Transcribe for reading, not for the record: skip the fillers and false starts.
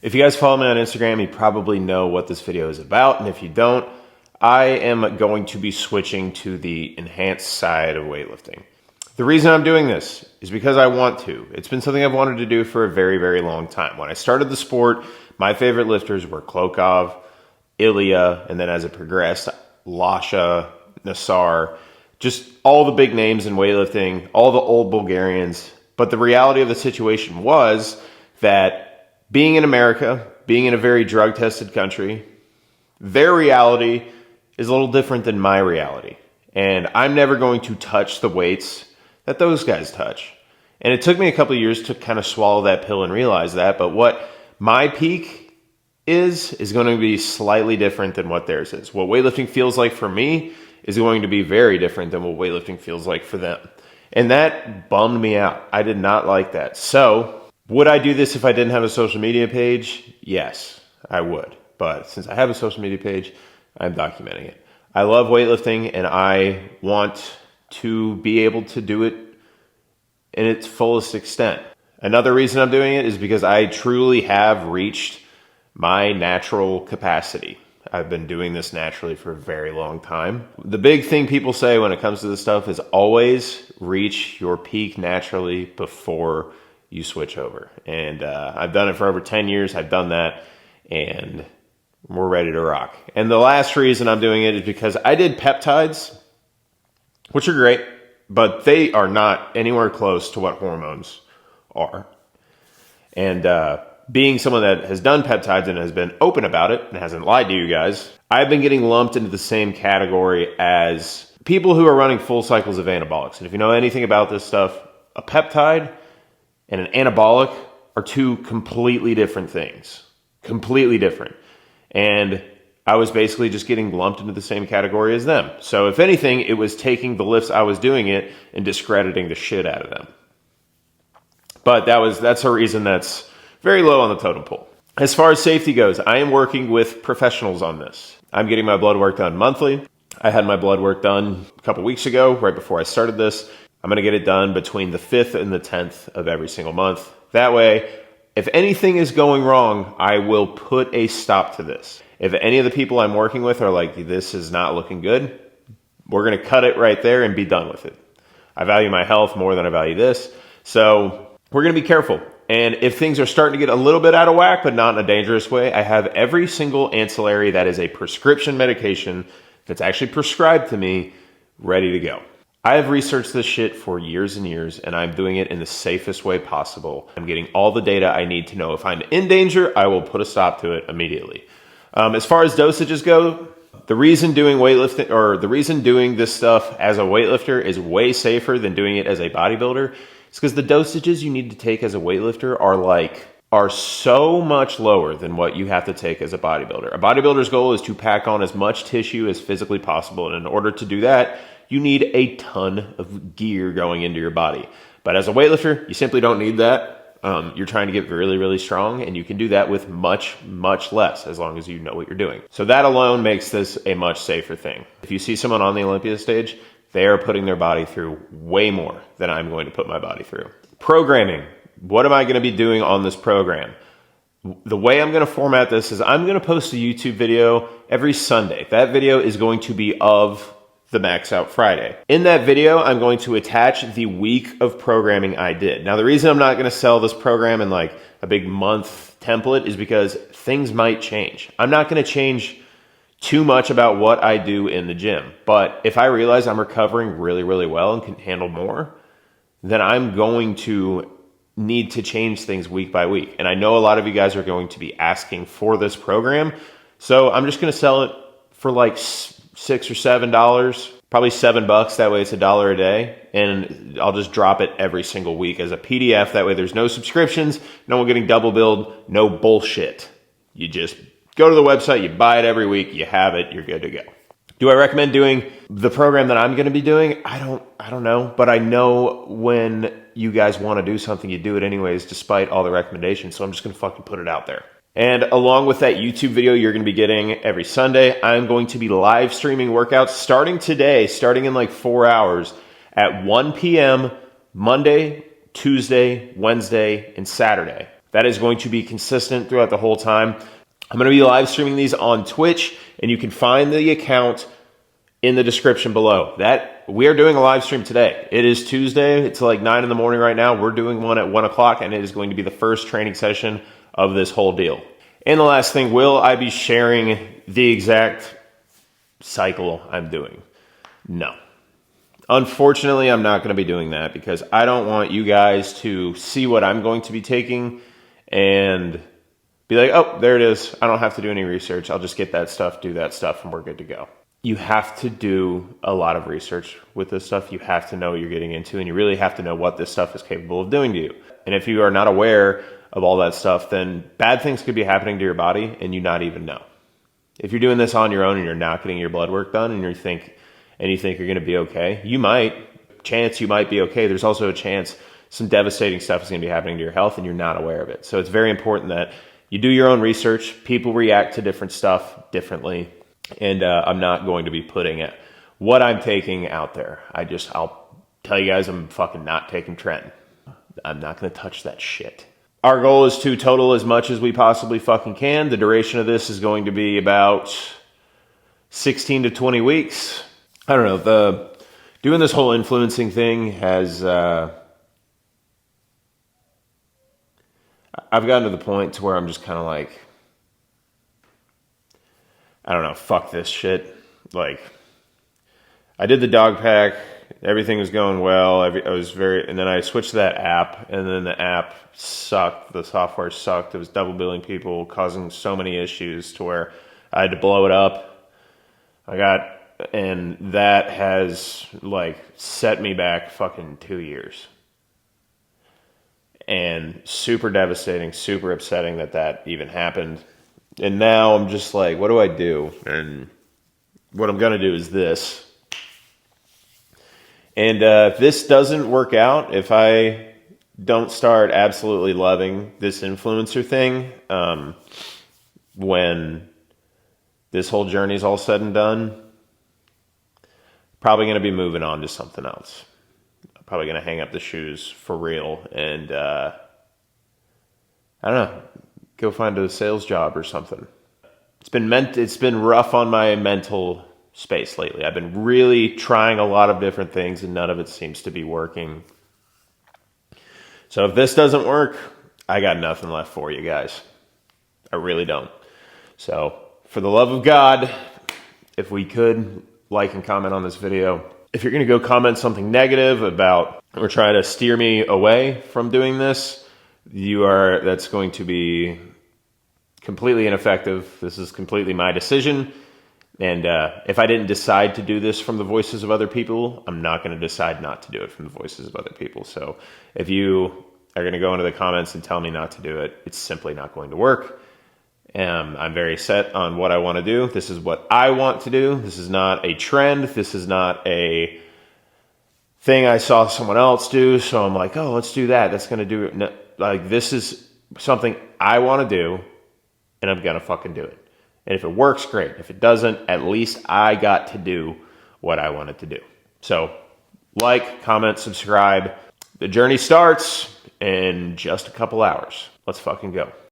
If you guys follow me on Instagram, you probably know what this video is about. And if you don't, I am going to be switching to the enhanced side of weightlifting. The reason I'm doing this is because I want to. It's been something I've wanted to do for a very, very long time. When I started the sport, my favorite lifters were Klokov, Ilya, and then as it progressed, Lasha, Nassar, just all the big names in weightlifting, all the old Bulgarians. But the reality of the situation was that being in America, being in a very drug-tested country, their reality is a little different than my reality. And I'm never going to touch the weights that those guys touch. And it took me a couple of years to kind of swallow that pill and realize that. But what my peak is going to be slightly different than what theirs is. What weightlifting feels like for me is going to be very different than what weightlifting feels like for them. And that bummed me out. I did not like that. So would I do this if I didn't have a social media page? Yes, I would. But since I have a social media page, I'm documenting it. I love weightlifting and I want to be able to do it in its fullest extent. Another reason I'm doing it is because I truly have reached my natural capacity. I've been doing this naturally for a very long time. The big thing people say when it comes to this stuff is always reach your peak naturally before you switch over. And I've done it for over 10 years. I've done that and we're ready to rock. And the last reason I'm doing it is because I did peptides, which are great, but they are not anywhere close to what hormones are. And being someone that has done peptides and has been open about it and hasn't lied to you guys, I've been getting lumped into the same category as people who are running full cycles of anabolics. And if you know anything about this stuff, a peptide and an anabolic are two completely different things. Completely different. And I was basically just getting lumped into the same category as them. So if anything, it was taking the lifts I was doing it and discrediting the shit out of them. But that's a reason that's very low on the totem pole. As far as safety goes, I am working with professionals on this. I'm getting my blood work done monthly. I had my blood work done a couple weeks ago, right before I started this. I'm going to get it done between the 5th and the 10th of every single month. That way, if anything is going wrong, I will put a stop to this. If any of the people I'm working with are like, this is not looking good, we're going to cut it right there and be done with it. I value my health more than I value this. So we're going to be careful. And if things are starting to get a little bit out of whack, but not in a dangerous way, I have every single ancillary that is a prescription medication that's actually prescribed to me ready to go. I have researched this shit for years and years, and I'm doing it in the safest way possible. I'm getting all the data I need to know. If I'm in danger, I will put a stop to it immediately. As far as dosages go, the reason doing weightlifting or the reason doing this stuff as a weightlifter is way safer than doing it as a bodybuilder is because the dosages you need to take as a weightlifter are so much lower than what you have to take as a bodybuilder. A bodybuilder's goal is to pack on as much tissue as physically possible. And in order to do that, you need a ton of gear going into your body. But as a weightlifter, you simply don't need that. You're trying to get really, really strong, and you can do that with much, much less as long as you know what you're doing. So that alone makes this a much safer thing. If you see someone on the Olympia stage, they are putting their body through way more than I'm going to put my body through. Programming. What am I going to be doing on this program? The way I'm going to format this is I'm going to post a YouTube video every Sunday. That video is going to be of the Max Out Friday. In that video, I'm going to attach the week of programming I did. Now, the reason I'm not going to sell this program in like a big month template is because things might change. I'm not going to change too much about what I do in the gym. But if I realize I'm recovering really, really well and can handle more, then I'm going to need to change things week by week. And I know a lot of you guys are going to be asking for this program. So I'm just going to sell it for like $6 or $7, probably $7. That way it's $1 a day. And I'll just drop it every single week as a PDF. That way there's no subscriptions, no one getting double billed, no bullshit. You just go to the website, you buy it every week, you have it, you're good to go. Do I recommend doing the program that I'm going to be doing? I don't know, but I know when you guys want to do something, you do it anyways, despite all the recommendations. So I'm just going to fucking put it out there. And along with that YouTube video you're going to be getting every Sunday, I'm going to be live streaming workouts starting today, starting in like 4 hours at 1 p.m. Monday, Tuesday, Wednesday, and Saturday. That is going to be consistent throughout the whole time. I'm going to be live streaming these on Twitch, and you can find the account in the description below. That we are doing a live stream today. It is Tuesday. It's like 9 in the morning right now. We're doing one at 1 o'clock, and it is going to be the first training session of this whole deal. And the last thing, will I be sharing the exact cycle I'm doing? No. Unfortunately, I'm not going to be doing that because I don't want you guys to see what I'm going to be taking and be like, oh, there it is. I don't have to do any research. I'll just get that stuff, do that stuff, and we're good to go. You have to do a lot of research with this stuff. You have to know what you're getting into, and you really have to know what this stuff is capable of doing to you. And if you are not aware of all that stuff, then bad things could be happening to your body and you not even know. If you're doing this on your own and you're not getting your blood work done and you think you're going to be okay, you might be okay. There's also a chance some devastating stuff is going to be happening to your health and you're not aware of it. So it's very important that you do your own research. People react to different stuff differently. And I'm not going to be putting what I'm taking out there. I'll tell you guys I'm fucking not taking Tren. I'm not going to touch that shit. Our goal is to total as much as we possibly fucking can. The duration of this is going to be about 16 to 20 weeks. I don't know. Doing this whole influencing thing has... I've gotten to the point to where I'm just kind of like, I don't know, fuck this shit. Like, I did the dog pack. Everything was going well. And then I switched to that app, and then the app sucked. The software sucked. It was double billing people, causing so many issues to where I had to blow it up. And that has like set me back fucking 2 years. And super devastating, super upsetting that even happened. And now I'm just like, what do I do? And what I'm going to do is this. And if this doesn't work out, if I don't start absolutely loving this influencer thing, when this whole journey is all said and done, probably going to be moving on to something else. I'm probably going to hang up the shoes for real and, I don't know, go find a sales job or something. It's been rough on my mental space lately. I've been really trying a lot of different things and none of it seems to be working. So if this doesn't work, I got nothing left for you guys. I really don't. So for the love of God, if we could like and comment on this video. If you're going to go comment something negative about or try to steer me away from doing this, that's going to be completely ineffective. This is completely my decision. And if I didn't decide to do this from the voices of other people, I'm not going to decide not to do it from the voices of other people. So if you are going to go into the comments and tell me not to do it, it's simply not going to work. I'm very set on what I want to do. This is what I want to do. This is not a trend. This is not a thing I saw someone else do. So I'm like, oh, let's do that. That's going to do it. No, like, this is something I want to do, and I'm going to fucking do it. And if it works, great. If it doesn't, at least I got to do what I wanted to do. So like, comment, subscribe. The journey starts in just a couple hours. Let's fucking go.